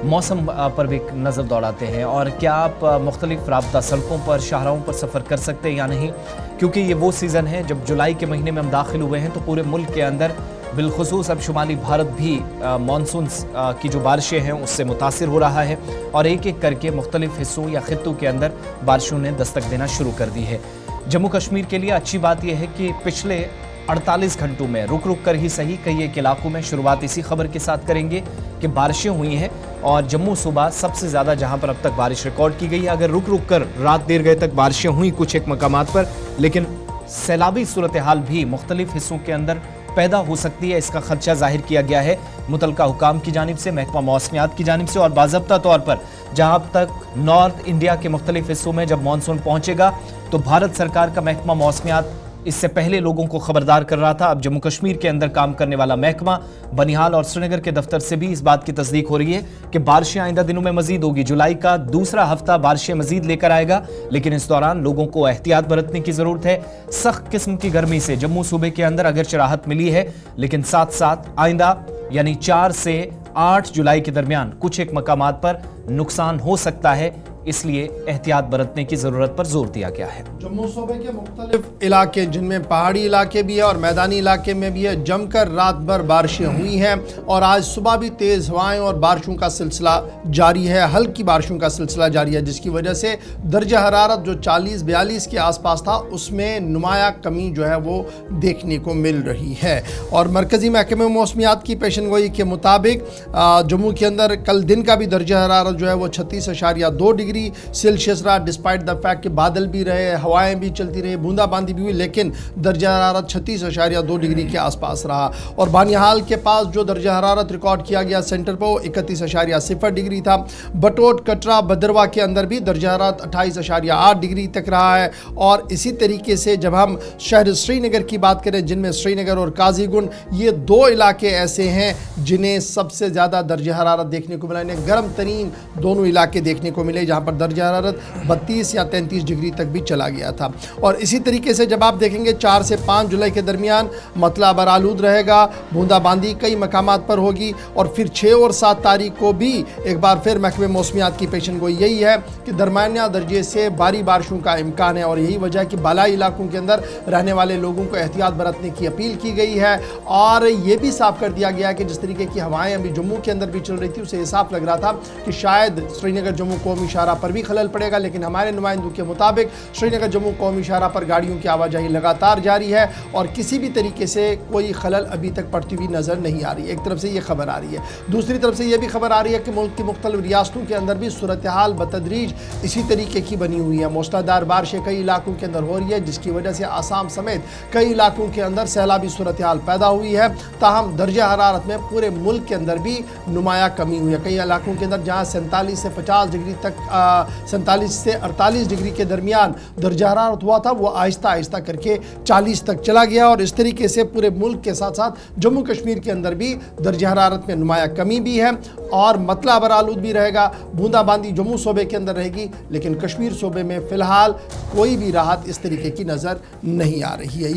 मौसम पर भी नज़र दौड़ाते हैं और क्या आप मुख्तलिफ राब्ता सड़कों पर शाहराहों पर सफ़र कर सकते हैं या नहीं, क्योंकि ये वो सीज़न है जब जुलाई के महीने में हम दाखिल हुए हैं तो पूरे मुल्क के अंदर बिलखुसूस अब शुमाली भारत भी मानसून की जो बारिशें हैं उससे मुतासिर हो रहा है और एक एक करके मुख्तलिफ हिस्सों या खित्तों के अंदर बारिशों ने दस्तक देना शुरू कर दी है। जम्मू कश्मीर के लिए अच्छी बात यह है कि पिछले 48 घंटों में रुक रुक कर ही सही कई एक इलाकों में शुरुआत इसी खबर के साथ करेंगे कि बारिशें हुई हैं और जम्मू सूबा सबसे ज़्यादा जहां पर अब तक बारिश रिकॉर्ड की गई है। अगर रुक रुक कर रात देर गए तक बारिशें हुई कुछ एक मकामात पर, लेकिन सैलाबी सूरत हाल भी मुख्तलिफ हिस्सों के अंदर पैदा हो सकती है, इसका खदशा जाहिर किया गया है मुतलका हुकाम की जानिब से, महकमा मौसमियात की जानिब से और बाज़ाब्ता तौर पर जहां तक नॉर्थ इंडिया के मुख्तलिफ हिस्सों में जब मानसून पहुंचेगा तो भारत सरकार का महकमा मौसमियात इससे पहले लोगों को खबरदार कर रहा था। अब जम्मू कश्मीर के अंदर काम करने वाला महकमा बनिहाल और श्रीनगर के दफ्तर से भी इस बात की तस्दीक हो रही है कि बारिशें आइंदा दिनों में मजीद होगी। जुलाई का दूसरा हफ्ता बारिशें मजीद लेकर आएगा, लेकिन इस दौरान लोगों को एहतियात बरतने की जरूरत है। सख्त किस्म की गर्मी से जम्मू सूबे के अंदर अगरचे राहत मिली है, लेकिन साथ साथ आइंदा यानी 4 से 8 जुलाई के दरमियान कुछ एक मकामात पर नुकसान हो सकता है, इसलिए एहतियात बरतने की जरूरत पर जोर दिया गया है। जम्मू सूबे के मुख्तलिफ इलाके जिनमें पहाड़ी इलाके भी है और मैदानी इलाके में भी है, जमकर रात भर बारिशें हुई हैं और आज सुबह भी तेज़ हवाएं और बारिशों का सिलसिला जारी है, हल्की बारिशों का सिलसिला जारी है, जिसकी वजह से दर्जा हरारत जो 40-42 के आसपास था उसमें नुमाया कमी जो है वो देखने को मिल रही है। और मरकज़ी महकमे मौसमियात की पेशनगोई के मुताबिक जम्मू के अंदर कल दिन का भी दर्जा हरारत जो है वो 36.2 डिग्री सेल्सियस रहा, डिस्पाइट द फैक्ट कि बादल भी रहे, हवाएं भी चलती रही, बूंदाबांदी भी हुई, लेकिन दर्जा हरारत 36.2 डिग्री के आसपास रहा। और बानिहाल के पास जो दर्जा हरारत रिकॉर्ड किया गया सेंटर पर वो 31.0 डिग्री था। बटोट, कटरा, भद्रवाह के अंदर भी दर्जा हरारत 28.8 डिग्री तक रहा है। और इसी तरीके से जब हम शहर श्रीनगर की बात करें, जिनमें श्रीनगर और काजीगुंड ये 2 इलाके ऐसे हैं जिन्हें सबसे ज़्यादा दर्जा हरारत देखने को मिला, इन्हें गर्म तरीन दोनों इलाके देखने को मिले, जहाँ पर दर्जा हरारत 32 या 33 डिग्री तक भी चला गया था। और इसी तरीके से जब आप देखेंगे 4 से 5 जुलाई के दरमियान मतलब बरालूद रहेगा, बूंदाबांदी कई मकामात पर होगी और फिर 6 और 7 तारीख को भी एक बार फिर महकमे मौसमियात की पेशनगोई यही है कि दरमियाना दर्जे से भारी बारिशों का इम्कान है। और यही वजह है कि बालाई इलाकों के अंदर रहने वाले लोगों को एहतियात बरतने की अपील की गई है। और ये भी साफ कर दिया गया कि जिस तरीके की हवाएं अभी जम्मू के अंदर भी चल रही थी, उससे साफ लग रहा था कि शायद श्रीनगर जम्मू कौमी शाहराह पर भी खलल पड़ेगा, लेकिन हमारे नुमाइंदों के मुताबिक श्रीनगर जम्मू कौमी शाहराह पर गाड़ियों की आवाजाही लगातार जारी है और किसी भी तरीके से कोई खलल अभी तक पड़ती हुई नज़र नहीं आ रही है। एक तरफ से ये खबर आ रही है, दूसरी तरफ से ये भी खबर आ रही है कि मुल्क की मुख्तलिफ रियासतों के अंदर भी सूरत हाल बतदरीज इसी तरीके की बनी हुई है। मूसलाधार बारिशें कई इलाकों के अंदर हो रही है, जिसकी वजह से आसाम समेत कई इलाकों के अंदर सैलाबी सूरत हाल पैदा हुई है। ताहम दर्जा हरारत में पूरे मुल्क के अंदर भी नुमाया कमी हुई है। कई इलाकों के अंदर जहाँ 47 से 50 डिग्री तक 47 से 48 डिग्री के दरमियान दर्जा हरारत हुआ था, वो आहिस्ता आहिस्ता करके 40 तक चला गया। और इस तरीके से पूरे मुल्क के साथ साथ जम्मू कश्मीर के अंदर भी दर्जा हरारत में नुमाया कमी भी है और मतला बरालूद भी रहेगा। बूंदाबांदी जम्मू सूबे के अंदर रहेगी, लेकिन कश्मीर सूबे में फ़िलहाल कोई भी राहत इस तरीके की नज़र नहीं आ रही है।